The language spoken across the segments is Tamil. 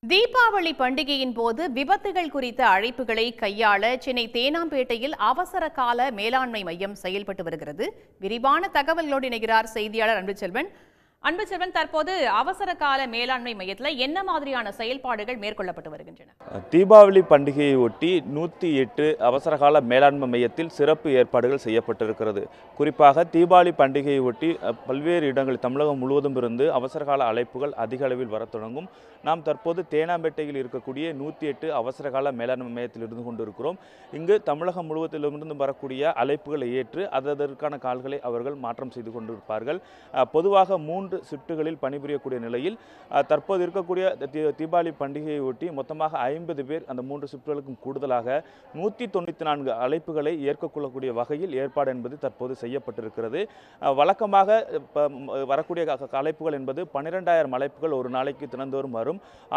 தீபாவளி பண்டிகையின் போது விபத்துகள் குறித்த அழைப்புகளை கையாள சென்னை தேனாம்பேட்டையில் அவசர கால மேலாண்மை மையம் செயல்பட்டு வருகிறது. விரிவான தகவல்களோடு இணைகிறார் செய்தியாளர் அன்புச்செல்வன். அன்புச்செல்வன், தற்போது அவசர கால மேலாண்மை மையத்தில் என்ன மாதிரியான செயல்பாடுகள் மேற்கொள்ளப்பட்டு வருகின்றன? தீபாவளி பண்டிகையை ஒட்டி 108 அவசரகால மேலாண்மை மையத்தில் சிறப்பு ஏற்பாடுகள் செய்யப்பட்டிருக்கிறது. குறிப்பாக தீபாவளி பண்டிகையை ஒட்டி பல்வேறு இடங்களில் தமிழகம் முழுவதும் இருந்து அவசரகால அழைப்புகள் அதிக அளவில் வர தொடங்கும். நாம் தற்போது தேனாம்பேட்டையில் இருக்கக்கூடிய 108 அவசரகால மேலாண்மை மையத்தில் இருந்து கொண்டிருக்கிறோம். இங்கு தமிழகம் முழுவதிலிருந்து வரக்கூடிய அழைப்புகளை ஏற்று அதற்கான கால்களை அவர்கள் மாற்றம் செய்து கொண்டிருப்பார்கள். பொதுவாக 3 ஷிப்டுகளில் பணிபுரியக்கூடிய நிலையில் தற்போது இருக்கக்கூடிய தீபாவளி பண்டிகையை ஒட்டி மொத்தமாக 50 பேர் அந்த 3 ஷிப்டுகளுக்கும் கூடுதலாக 194 அழைப்புகளை ஏற்கொள்ளக்கூடிய வகையில் ஏற்பாடு என்பது தற்போது செய்யப்பட்டிருக்கிறது. வழக்கமாக வரக்கூடிய அழைப்புகள் என்பது 12,000 அழைப்புகள் ஒரு நாளைக்கு தினந்தோறும் வரும்.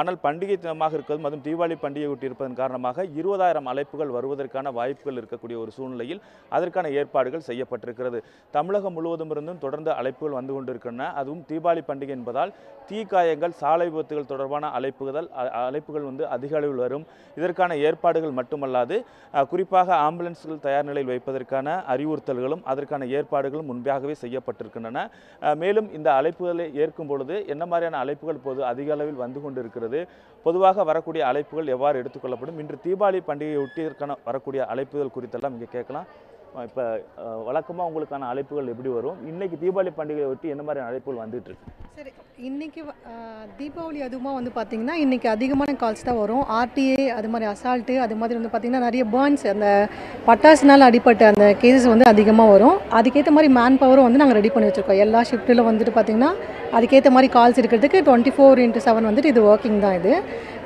ஆனால் பண்டிகை தினமாக இருக்கிறதும் அதுவும் தீபாவளி பண்டிகை ஒட்டி இருப்பதன் காரணமாக 20,000 அழைப்புகள் வருவதற்கான வாய்ப்புகள் இருக்கக்கூடிய ஒரு சூழ்நிலையில் அதற்கான ஏற்பாடுகள் செய்யப்பட்டிருக்கிறது. தமிழகம் முழுவதும் இருந்தும் தொடர்ந்து அழைப்புகள் வந்து கொண்டிருக்கின்றன. அதுவும் தீபாவளி பண்டிகை என்பதால் தீக்காயங்கள், சாலை விபத்துகள் தொடர்பான அழைப்புகள் வந்து அதிக அளவில் வரும். இதற்கான ஏற்பாடுகள் மட்டுமல்லாது குறிப்பாக ஆம்புலன்ஸ்கள் தயார் நிலையில் வைப்பதற்கான அறிவுறுத்தல்களும் அதற்கான ஏற்பாடுகளும் முன்பாகவே செய்யப்பட்டிருக்கின்றன. மேலும் இந்த அழைப்புகளை ஏற்கும் பொழுது என்ன மாதிரியான அழைப்புகள் போது அதிக அளவில் வந்து கொண்டிருக்கிறது, பொதுவாக வரக்கூடிய அழைப்புகள் எவ்வாறு எடுத்துக்கொள்ளப்படும், இன்று தீபாவளி பண்டிகையை ஒட்டியதற்கான வரக்கூடிய அழைப்புகள் குறித்தெல்லாம் இங்கே கேட்கலாம். இப்போ வழக்கமாக உங்களுக்கான அழைப்புகள் எப்படி வரும்? இன்னைக்கு தீபாவளி பண்டிகையை ஒட்டி என்ன மாதிரியான அழைப்புகள் வந்துட்டு இருக்கு? சரி, இன்றைக்கி தீபாவளி அதுவுமா வந்து பார்த்திங்கன்னா இன்றைக்கி அதிகமான கால்ஸ் தான் வரும். ஆர்டிஏ அது மாதிரி அசால்ட்டு அது மாதிரி வந்து பார்த்திங்கன்னா நிறைய பேர்ன்ஸ், அந்த பட்டாசுனால் அடிப்பட்ட அந்த கேசஸ் வந்து அதிகமாக வரும். அதுக்கேற்ற மாதிரி மேன் பவரும் வந்து நாங்கள் ரெடி பண்ணி வச்சுருக்கோம். எல்லா ஷிஃப்ட்டில் வந்துட்டு பார்த்திங்கன்னா அதுக்கேற்ற மாதிரி கால்ஸ் இருக்கிறதுக்கு 24x7 வந்துட்டு இது ஒர்க்கிங் தான் இது.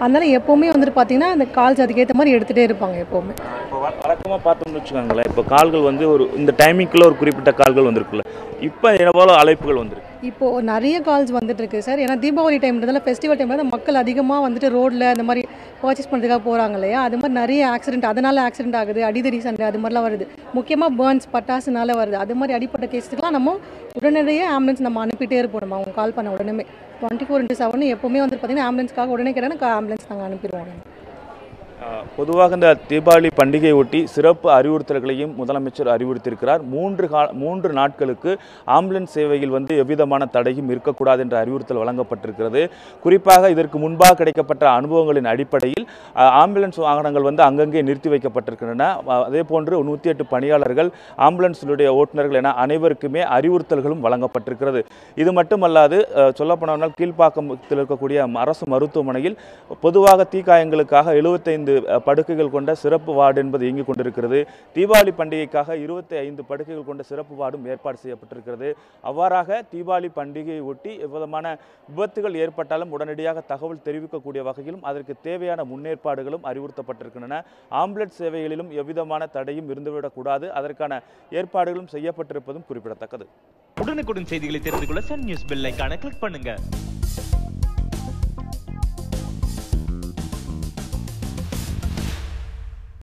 அதனால் எப்போவுமே வந்துட்டு பார்த்திங்கன்னா அந்த கால்ஸ் அதுக்கேற்ற மாதிரி எடுத்துகிட்டே இருப்பாங்க எப்போவுமே. இப்போ வழக்கமாக பார்த்தோம்னு வச்சுக்கோங்களேன், இப்போ கால்கள் வந்து இந்த டைமிங்குள்ளே ஒரு குறிப்பிட்ட கால்கள் வந்திருக்குல்ல, இப்போ எவ்வளோ அழைப்புகள் வந்துருக்கு? இப்போது நிறைய கால்ஸ் வந்துட்டுருக்கு சார். ஏன்னா தீபாவளி டைம்ன்றதால ஃபெஸ்டிவல் டைமில் மக்கள் அதிகமாக வந்துட்டு ரோட்டில் அந்த மாதிரி பர்ச்சேஸ் பண்ணுறதுக்காக போகிறாங்க இல்லையா, அது மாதிரி நிறைய ஆக்சிடென்ட், அதனால் ஆக்சிடென்ட் ஆகுது, அடிதடி சண்டை அது மாதிரிலாம் வருது. முக்கியமாக பேர்ன்ஸ், பட்டாசுனால வருது. அது மாதிரி அடிப்பட்ட கேஸுக்கெலாம் நம்ம உடனடியாக ஆம்புலன்ஸ் நம்ம அனுப்பிட்டே இருப்போம். நம்ம அவங்க கால் பண்ண உடனே 24x7 எப்போவுமே வந்து பார்த்திங்கன்னா ஆம்புலன்ஸ்க்காக உடனே கேட்டால் ஆம்புலன்ஸ் நாங்கள் அனுப்பிடுவோம். பொதுவாக இந்த தீபாவளி பண்டிகையை ஒட்டி சிறப்பு அறிவுறுத்தல்களையும் முதலமைச்சர் அறிவுறுத்தியிருக்கிறார். 3 நாட்களுக்கு ஆம்புலன்ஸ் சேவையில் வந்து எவ்விதமான தடையும் இருக்கக்கூடாது என்ற அறிவுறுத்தல் வழங்கப்பட்டிருக்கிறது. குறிப்பாக இதற்கு முன்பாக கிடைக்கப்பட்ட அனுபவங்களின் அடிப்படையில் ஆம்புலன்ஸ் வாகனங்கள் வந்து அங்கங்கே நிறுத்தி வைக்கப்பட்டிருக்கின்றன. அதே போன்று 108 பணியாளர்கள், ஆம்புலன்ஸுடைய ஓட்டுநர்கள் என அனைவருக்குமே அறிவுறுத்தல்களும் வழங்கப்பட்டிருக்கிறது. இது மட்டுமல்லாது சொல்லப்போனால் கீழ்ப்பாக்கத்தில் இருக்கக்கூடிய அரசு மருத்துவமனையில் பொதுவாக தீக்காயங்களுக்காக 75 படுக்கைகள் கொண்ட சிறப்பு வார்டு என்பது இயங்கிக் கொண்டிருக்கிறது. தீபாவளி பண்டிகைக்காக 25 படுக்கைகள் கொண்ட சிறப்பு வார்டும் ஏற்பாடு செய்யப்பட்டிருக்கிறது. அவ்வாறாக தீபாவளி பண்டிகையை ஒட்டி எவ்விதமான விபத்துகள் ஏற்பட்டாலும் உடனடியாக தகவல் தெரிவிக்கக்கூடிய வகையிலும் அதற்கு தேவையான முன்னேற்பாடுகளும் அறிவுறுத்தப்பட்டிருக்கின்றன. ஆம்புலன்ஸ் சேவைகளிலும் எவ்விதமான தடையும் இருந்துவிடக்கூடாது, அதற்கான ஏற்பாடுகளும் செய்யப்பட்டிருப்பதும் குறிப்பிடத்தக்கது. உடனுக்குடன் செய்திகளை தெரிந்து கொள்ள சன் நியூஸ் பெல் ஐகானை கிளிக் பண்ணுங்க.